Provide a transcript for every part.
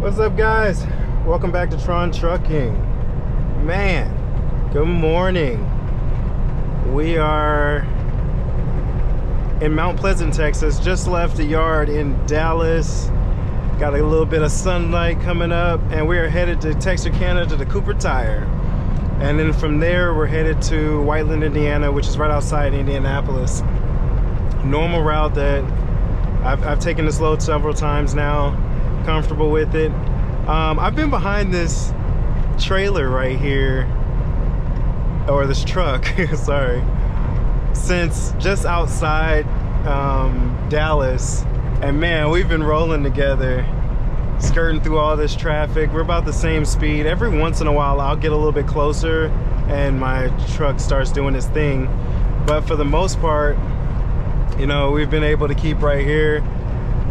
What's up, guys? Welcome back to Tron Trucking. Man, good morning. We are in Mount Pleasant, Texas. Just left the yard in Dallas. Got a little bit of sunlight coming up, and we are headed to Texarkana to the Cooper Tire. And then from there, we're headed to Whiteland, Indiana, which is right outside Indianapolis. Normal route that I've taken this load several times now. Comfortable with it. I've been behind this trailer right here, or this truck, sorry, since just outside Dallas. And man, we've been rolling together, skirting through all this traffic. We're about the same speed. Every once in a while, I'll get a little bit closer and my truck starts doing its thing. But for the most part, you know, we've been able to keep right here,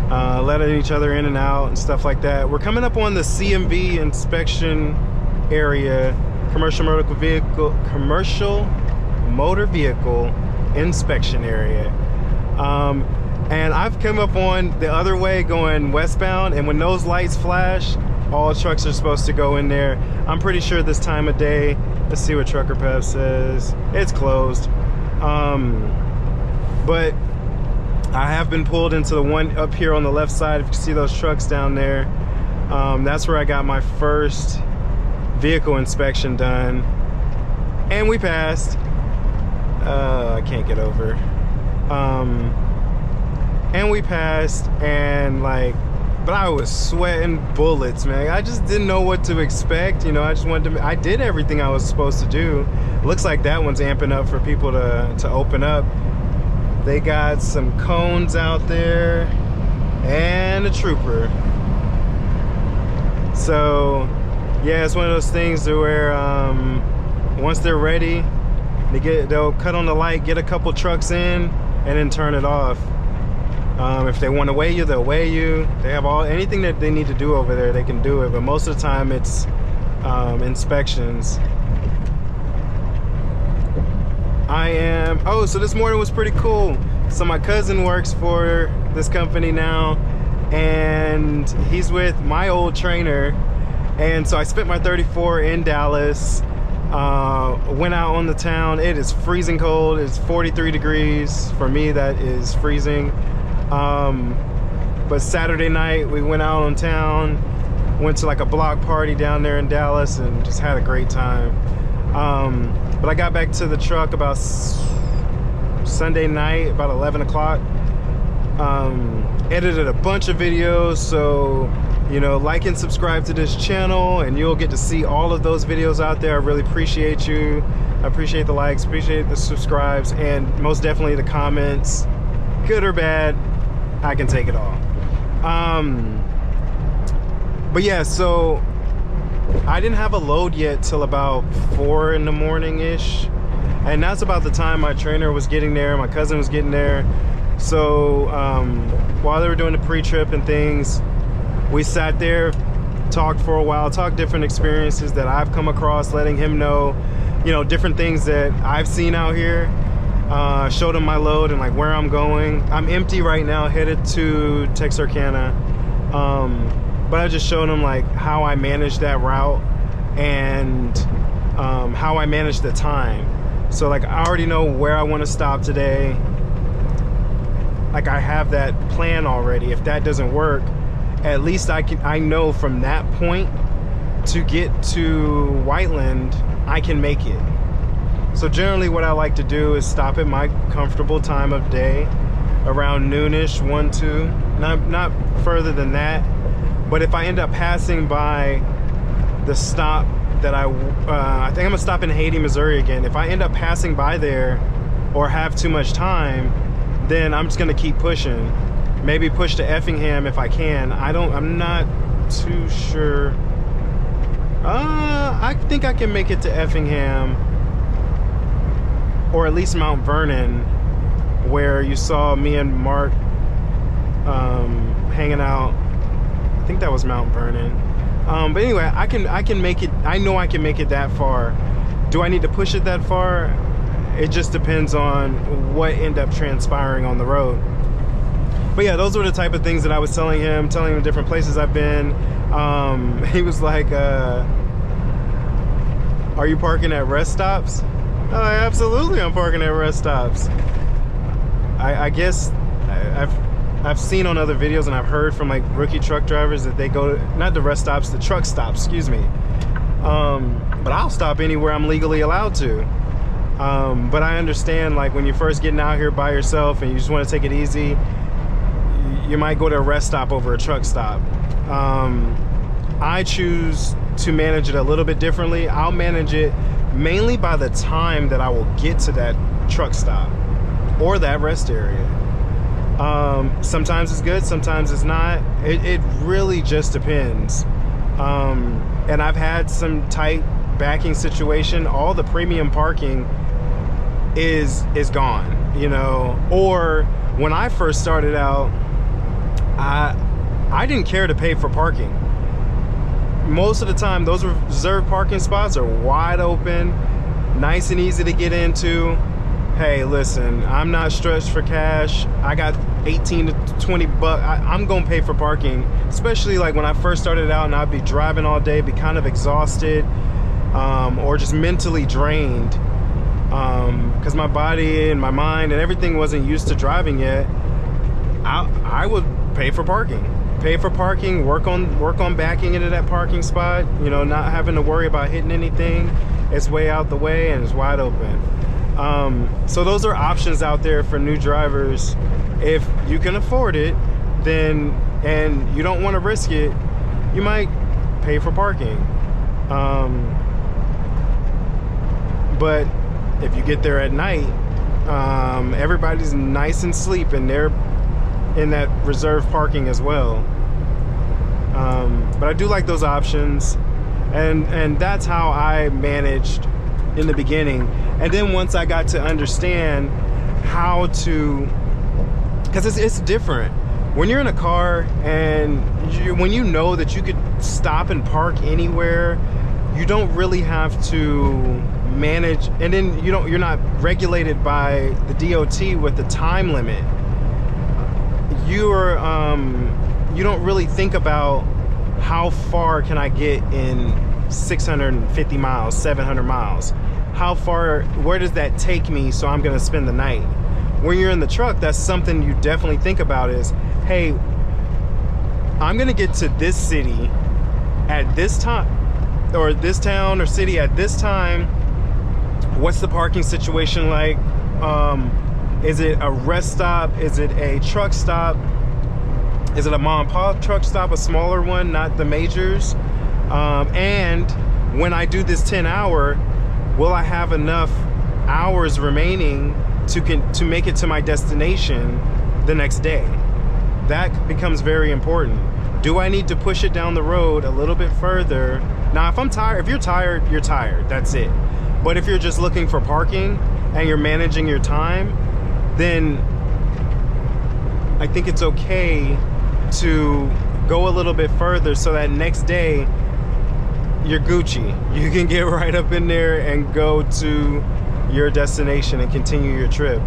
letting each other in and out and stuff like that. We're coming up on the CMV inspection area, commercial motor vehicle inspection area. And I've come up on the other way going westbound, and when those lights flash, all trucks are supposed to go in there. I'm pretty sure this time of day, let's see what Trucker Pep says. It's closed. But I have been pulled into the one up here on the left side. If you see those trucks down there, that's where I got my first vehicle inspection done. And we passed. I can't get over. And we passed, and like, but I was sweating bullets, man. I just didn't know what to expect. You know, I just wanted to, I did everything I was supposed to do. Looks like that one's amping up for people to open up. They got some cones out there and a trooper. So yeah, it's one of those things to where once they're ready, they'll cut on the light, get a couple trucks in, and then turn it off. If they want to weigh you, they'll weigh you. They have anything that they need to do over there, they can do it. But most of the time, it's inspections. So this morning was pretty cool. So my cousin works for this company now, and he's with my old trainer. And so I spent my 34 in Dallas, went out on the town. It is freezing cold. It's 43 degrees. For me, that is freezing. But Saturday night we went out on town, went to like a block party down there in Dallas, and just had a great time. But I got back to the truck about Sunday night, about 11 o'clock. Edited a bunch of videos, so you know, like and subscribe to this channel and you'll get to see all of those videos out there. I really appreciate you. I appreciate the likes, appreciate the subscribes, and most definitely the comments, good or bad. I can take it all. But yeah, so I didn't have a load yet till about 4 in the morning ish, and that's about the time my trainer was getting there, my cousin was getting there. So while they were doing the pre-trip and things, we sat there, talked for a while, talked different experiences that I've come across, letting him know, you know, different things that I've seen out here. Showed him my load and like where I'm going. I'm empty right now, headed to Texarkana. But I just showed him like how I managed that route and how I managed the time. So like I already know where I want to stop today. Like I have that plan already. If that doesn't work, at least I know from that point to get to Whiteland, I can make it. So generally what I like to do is stop at my comfortable time of day, around noonish, 1, 2, not further than that. But if I end up passing by the stop that I think I'm gonna stop in Haiti, Missouri again. If I end up passing by there or have too much time, then I'm just gonna keep pushing. Maybe push to Effingham if I can. I'm not too sure. I think I can make it to Effingham, or at least Mount Vernon, where you saw me and Mark hanging out. I think that was Mount Vernon. But anyway, I can make it. I know I can make it that far. Do I need to push it that far? It just depends on what end up transpiring on the road. But yeah, those were the type of things that I was telling him the different places I've been. He was like, are you parking at rest stops? Oh, absolutely, I'm parking at rest stops. I guess I've seen on other videos, and I've heard from like rookie truck drivers that they go to, not the rest stops, the truck stops, excuse me. But I'll stop anywhere I'm legally allowed to. But I understand, like, when you're first getting out here by yourself and you just want to take it easy, you might go to a rest stop over a truck stop. I choose to manage it a little bit differently. I'll manage it mainly by the time that I will get to that truck stop or that rest area. Sometimes it's good, sometimes it's not. It really just depends. And I've had some tight backing situation. All the premium parking is gone, you know. Or when I first started out, I didn't care to pay for parking. Most of the time, those reserved parking spots are wide open, nice and easy to get into. Hey, listen, I'm not stretched for cash. I got 18 to 20 bucks. I'm gonna pay for parking, especially like when I first started out and I'd be driving all day, be kind of exhausted, or just mentally drained, because my body and my mind and everything wasn't used to driving yet. I would pay for parking, work on backing into that parking spot, you know, not having to worry about hitting anything. It's way out the way and it's wide open. So those are options out there for new drivers. If you can afford it, then, and you don't want to risk it, you might pay for parking. But if you get there at night, everybody's nice and asleep and they're in that reserved parking as well. But I do like those options, and that's how I managed in the beginning. And then once I got to understand how to, because it's different when you're in a car and when you know that you could stop and park anywhere, you don't really have to manage, and then you're not regulated by the DOT with the time limit. You don't really think about how far can I get in 650 miles, 700 miles. How far, where does that take me, so I'm gonna spend the night? When you're in the truck, that's something you definitely think about is, hey, I'm gonna get to this city at this time, or this town or city at this time. What's the parking situation like? Is it a rest stop? Is it a truck stop? Is it a mom and pop truck stop, a smaller one, not the majors? And when I do this 10-hour, will I have enough hours remaining to make it to my destination the next day? That becomes very important. Do I need to push it down the road a little bit further? Now, if I'm tired, if you're tired, you're tired. That's it. But if you're just looking for parking and you're managing your time, then I think it's okay to go a little bit further so that next day you're Gucci. You can get right up in there and go to your destination and continue your trip.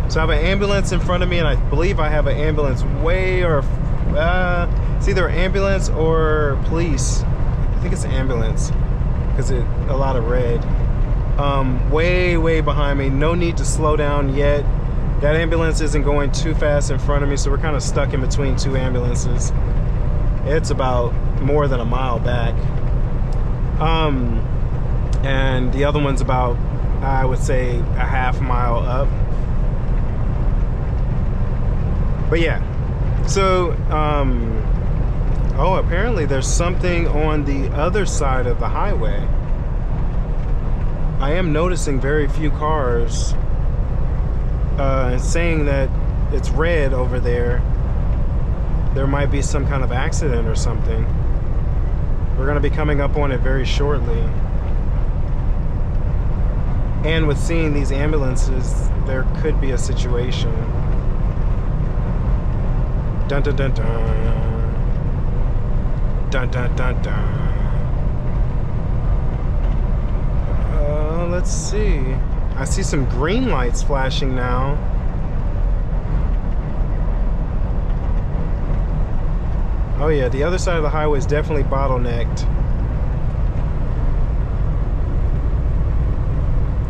So I have an ambulance in front of me, and I believe I have an ambulance it's either ambulance or police. I think it's an ambulance because a lot of red. Way behind me. No need to slow down yet. That ambulance isn't going too fast in front of me, so we're kind of stuck in between two ambulances. It's about more than a mile back. And the other one's about, I would say, a half mile up. But yeah, so, oh, apparently there's something on the other side of the highway. I am noticing very few cars saying that it's red over there. There might be some kind of accident or something. We're going to be coming up on it very shortly. And with seeing these ambulances, there could be a situation. Dun dun dun dun. Dun dun dun dun. Let's see. I see some green lights flashing now. Oh yeah, the other side of the highway is definitely bottlenecked.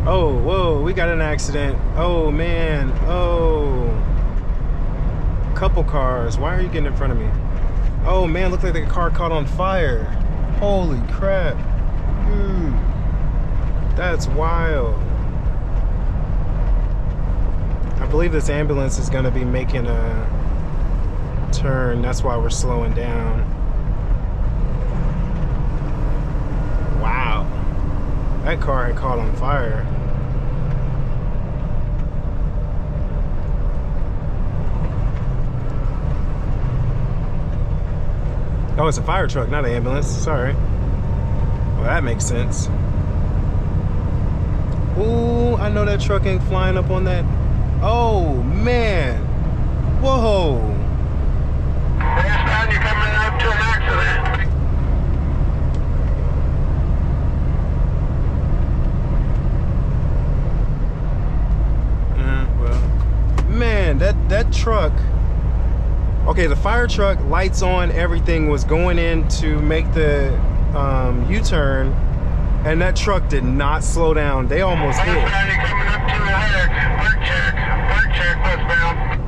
Oh, whoa, we got an accident. Oh man, oh. Couple cars, why are you getting in front of me? Oh man, looked like the car caught on fire. Holy crap. Dude, that's wild. I believe this ambulance is gonna be making a turn. That's why we're slowing down. Wow. That car had caught on fire. Oh, it's a fire truck, not an ambulance. Sorry. Well, that makes sense. Ooh, I know that truck ain't flying up on that. Oh, man. Whoa. Westbound, you're coming up to an accident. Well, man, that truck. Okay, the fire truck, lights on, everything was going in to make the U-turn, and that truck did not slow down. They almost hit. Westbound, you're coming up to an park check, westbound.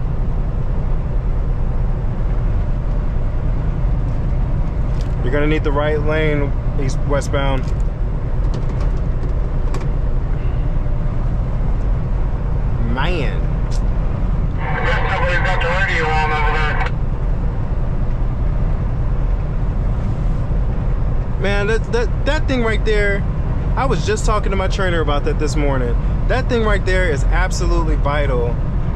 You're gonna need the right lane, east westbound. Man. I guess nobody's got the radio on over there. Man, that thing right there, I was just talking to my trainer about that this morning. That thing right there is absolutely vital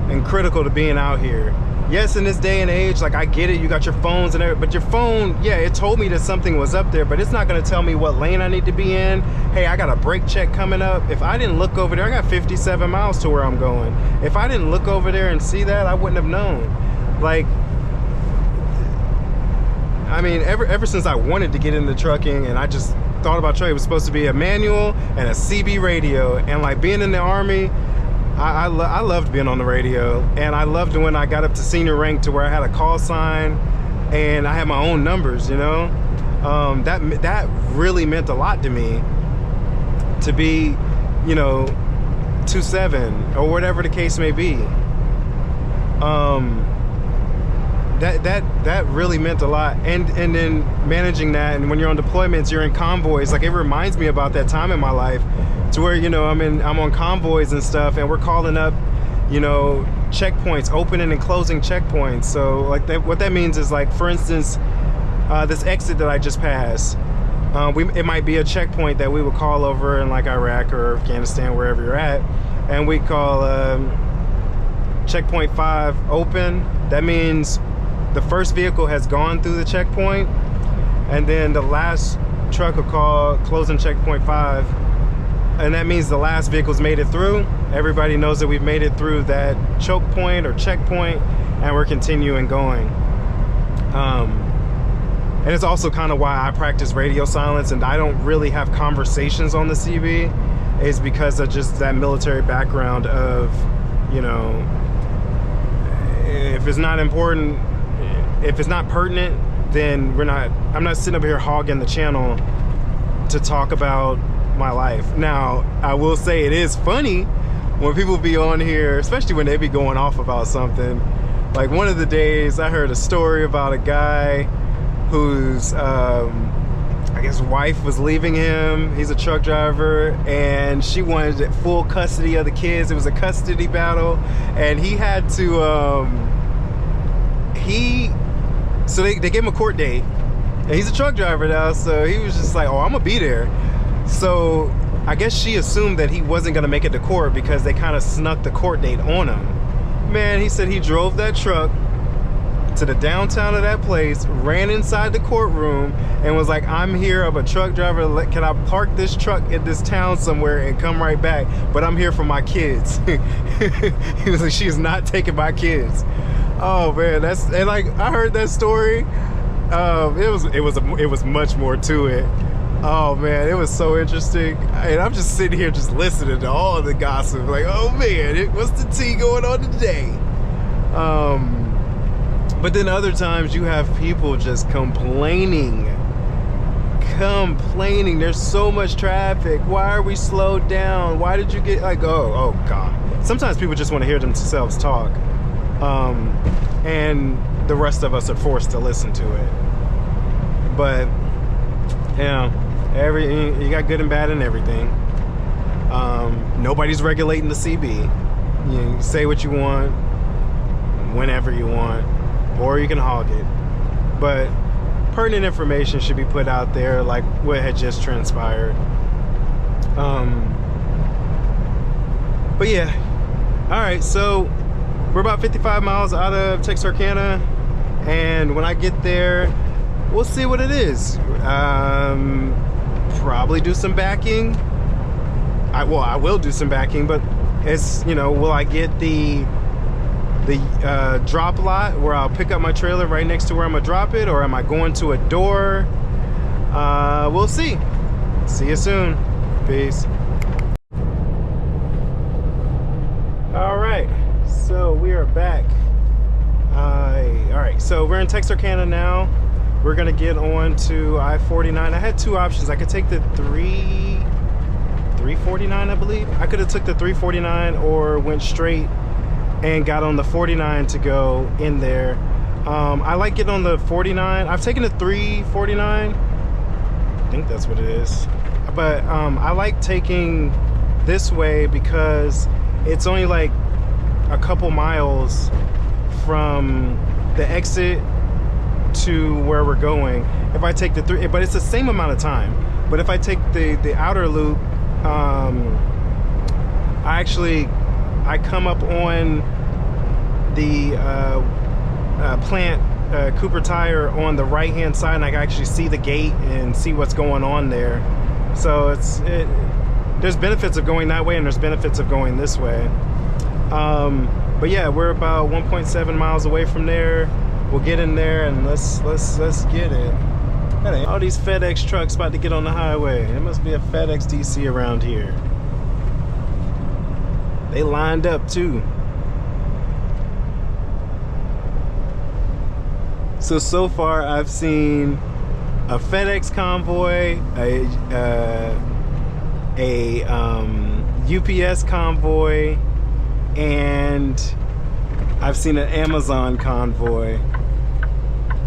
and critical to being out here. Yes, in this day and age, like I get it, you got your phones and everything, but your phone, yeah, it told me that something was up there, but it's not gonna tell me what lane I need to be in. Hey, I got a brake check coming up. If I didn't look over there, I got 57 miles to where I'm going. If I didn't look over there and see that, I wouldn't have known. Like, I mean, ever since I wanted to get into trucking and I just thought about trucking, it was supposed to be a manual and a CB radio. And like being in the Army, I loved being on the radio. And I loved when I got up to senior rank to where I had a call sign and I had my own numbers, you know? That really meant a lot to me, to be, you know, 2-7 or whatever the case may be. That really meant a lot, and then managing that, and when you're on deployments, you're in convoys. Like, it reminds me about that time in my life, to where, you know, I'm on convoys and stuff, and we're calling up, you know, checkpoints, opening and closing checkpoints. So like what that means is, like, for instance, this exit that I just passed, it might be a checkpoint that we would call over in like Iraq or Afghanistan, wherever you're at, and we call checkpoint 5 open. That means the first vehicle has gone through the checkpoint, and then the last truck will call closing checkpoint 5, and that means the last vehicle's made it through. Everybody knows that we've made it through that choke point or checkpoint, and we're continuing going. And it's also kind of why I practice radio silence and I don't really have conversations on the CB, is because of just that military background of, you know, if it's not important, if it's not pertinent, then I'm not sitting up here hogging the channel to talk about my life. Now, I will say it is funny when people be on here, especially when they be going off about something. Like one of the days I heard a story about a guy whose, I guess, wife was leaving him. He's a truck driver, and she wanted full custody of the kids. It was a custody battle, and he had to, so they gave him a court date, and he's a truck driver now, so he was just like, oh, I'm gonna be there. So I guess she assumed that he wasn't gonna make it to court because they kind of snuck the court date on him. Man, he said he drove that truck to the downtown of that place, ran inside the courtroom, and was like, I'm here, I'm a truck driver, can I park this truck in this town somewhere and come right back, but I'm here for my kids. He was like, she is not taking my kids. Oh man, and like I heard that story, it was much more to it. Oh man, it was so interesting, and I'm just sitting here just listening to all of the gossip, like, oh man, what's the tea going on today? But then other times you have people just complaining. There's so much traffic. Why are we slowed down? Why did you get like, oh God. Sometimes people just want to hear themselves talk. And the rest of us are forced to listen to it. But yeah, you got good and bad in everything. Nobody's regulating the CB. You say what you want whenever you want, or you can hog it. But pertinent information should be put out there, like what had just transpired. But yeah, all right, so we're about 55 miles out of Texarkana, and when I get there, we'll see what it is. Probably do some backing. I will do some backing, but it's, you know, will I get the drop lot where I'll pick up my trailer right next to where I'm gonna drop it, or am I going to a door? We'll see. See you soon. Peace. All right, so we are back. All right, so we're in Texarkana now. We're gonna get on to I-49. I had two options. I could take the 349, I believe. I could have took the 349 or went straight and got on the 49 to go in there. I like getting on the 49. I've taken the 349. I think that's what it is. But I like taking this way because it's only like a couple miles from the exit to where we're going. If I take the three, but it's the same amount of time. But if I take the outer loop, I come up on the plant Cooper Tire on the right hand side, and I can actually see the gate and see what's going on there. So there's benefits of going that way, and there's benefits of going this way. But yeah, we're about 1.7 miles away from there. We'll get in there and let's get it. All these FedEx trucks about to get on the highway. There must be a FedEx DC around here. They lined up too. So far I've seen a FedEx convoy, a UPS convoy, and I've seen an Amazon convoy.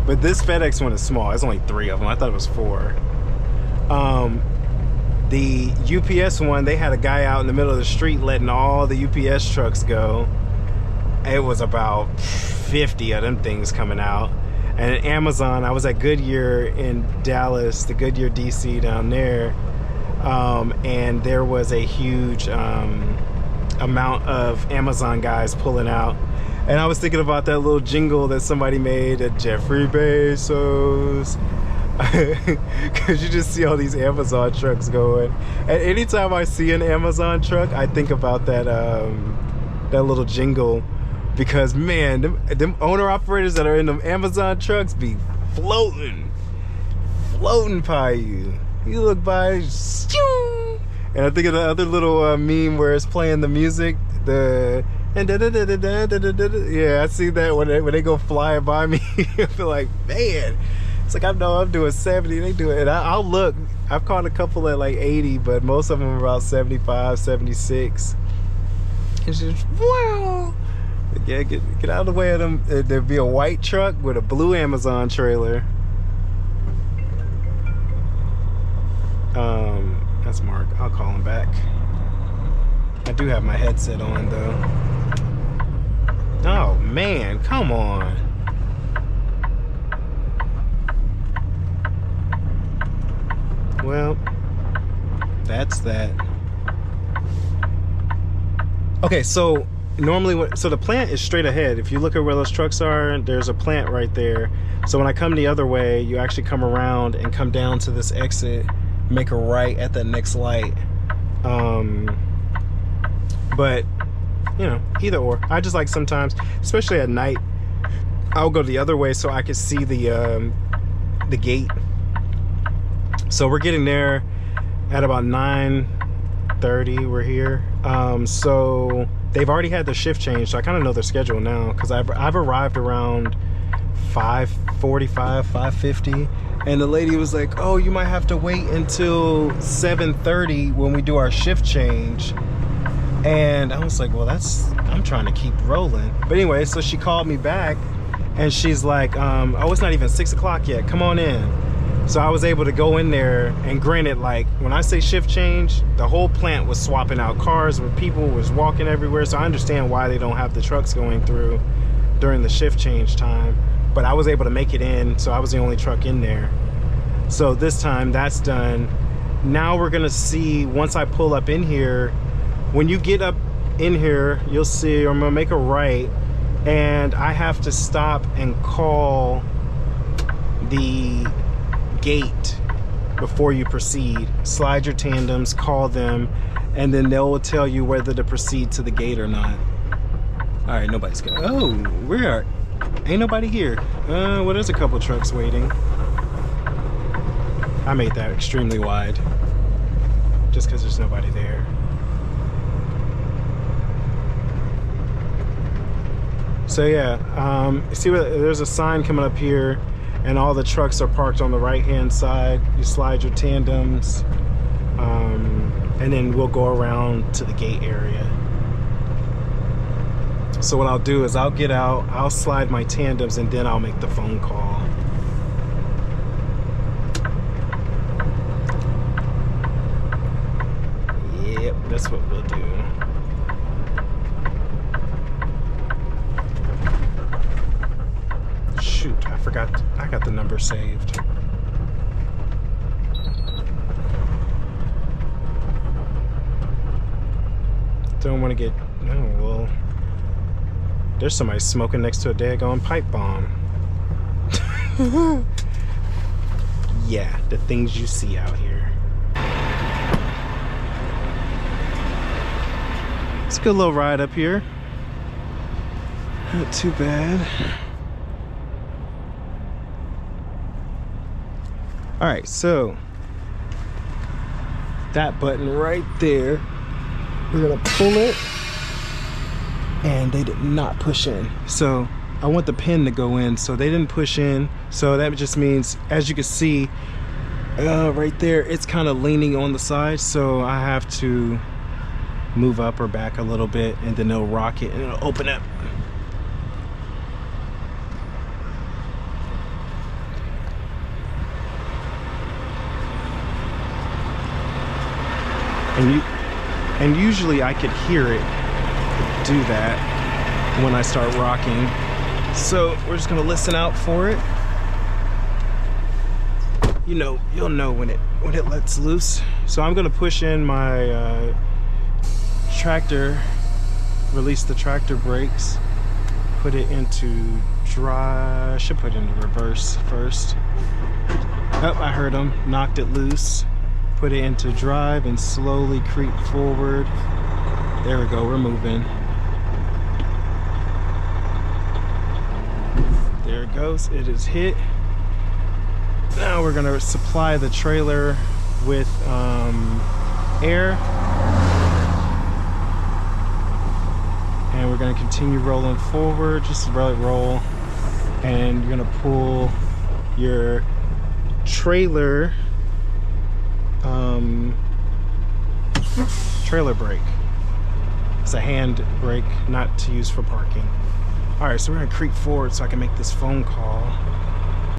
But this FedEx one is small. It's only 3 of them. I thought it was 4. The UPS one, they had a guy out in the middle of the street letting all the UPS trucks go. It was about 50 of them things coming out. And at Amazon, I was at Goodyear in Dallas, the Goodyear DC down there, and there was a huge amount of Amazon guys pulling out. And I was thinking about that little jingle that somebody made at Jeffrey Bezos. Because you just see all these Amazon trucks going. And anytime I see an Amazon truck, I think about that little jingle. Because man, them owner operators that are in them Amazon trucks be floating by you. You look by, and I think of the other little meme where it's playing the music, yeah, I see that when they go flying by me. I feel like, man, it's like I know I'm doing 70, they do it, and I'll look. I've caught a couple at like 80, but most of them are about 75, 76. It's just wow. Yeah, get out of the way of them. There'd be a white truck with a blue Amazon trailer. That's Mark. I'll call him back. I do have my headset on though. Oh man, come on. Well, that's that. Okay, so normally, so the plant is straight ahead. If you look at where those trucks are, there's a plant right there. So when I come the other way, you actually come around and come down to this exit, make a right at the next light. But you know, either or. I just like sometimes, especially at night, I'll go the other way so I can see the gate. So we're getting there at about 9:30. We're here. So they've already had their shift change, so I kind of know their schedule now because I've arrived around 5:45, 5:50, and the lady was like, oh, you might have to wait until 7:30 when we do our shift change. And I was like, well, I'm trying to keep rolling. But anyway, so she called me back and she's like, oh, it's not even 6 o'clock yet, come on in. So I was able to go in there, and granted, like, when I say shift change, the whole plant was swapping out cars, where people was walking everywhere. So I understand why they don't have the trucks going through during the shift change time. But I was able to make it in, so I was the only truck in there. So this time that's done. Now we're gonna see, once I pull up in here, when you get up in here, you'll see I'm gonna make a right, and I have to stop and call the gate before you proceed. Slide your tandems, call them, and then they'll tell you whether to proceed to the gate or not. All right, nobody's going. Oh, ain't nobody here. Well, there's a couple trucks waiting. I made that extremely wide just because there's nobody there. So yeah, see what, there's a sign coming up here, and all the trucks are parked on the right hand side. You slide your tandems, and then we'll go around to the gate area. So what I'll do is I'll get out, I'll slide my tandems, and then I'll make the phone call. Yep, that's what we'll do. Shoot, I forgot, I got the number saved. Don't want to get, oh, well, there's somebody smoking next to a daggone pipe bomb. Yeah, the things you see out here. It's a good little ride up here. Not too bad. All right, so that button right there, we're gonna pull it, and they did not push in. So I want the pin to go in, so they didn't push in. So that just means, as you can see, right there, it's kind of leaning on the side. So I have to move up or back a little bit, and then it'll rock it and it'll open up. And usually I could hear it do that when I start rocking. So we're just gonna listen out for it. You know, you'll know when it lets loose. So I'm gonna push in my tractor, release the tractor brakes, put it into drive. Should put it into reverse first. Oh, I heard him, knocked it loose. Put it into drive and slowly creep forward. There we go, we're moving. There it goes, it is hit. Now we're gonna supply the trailer with air. And we're gonna continue rolling forward, just roll. And you're gonna pull your trailer trailer brake. It's a hand brake, not to use for parking. All right, so we're gonna creep forward so I can make this phone call.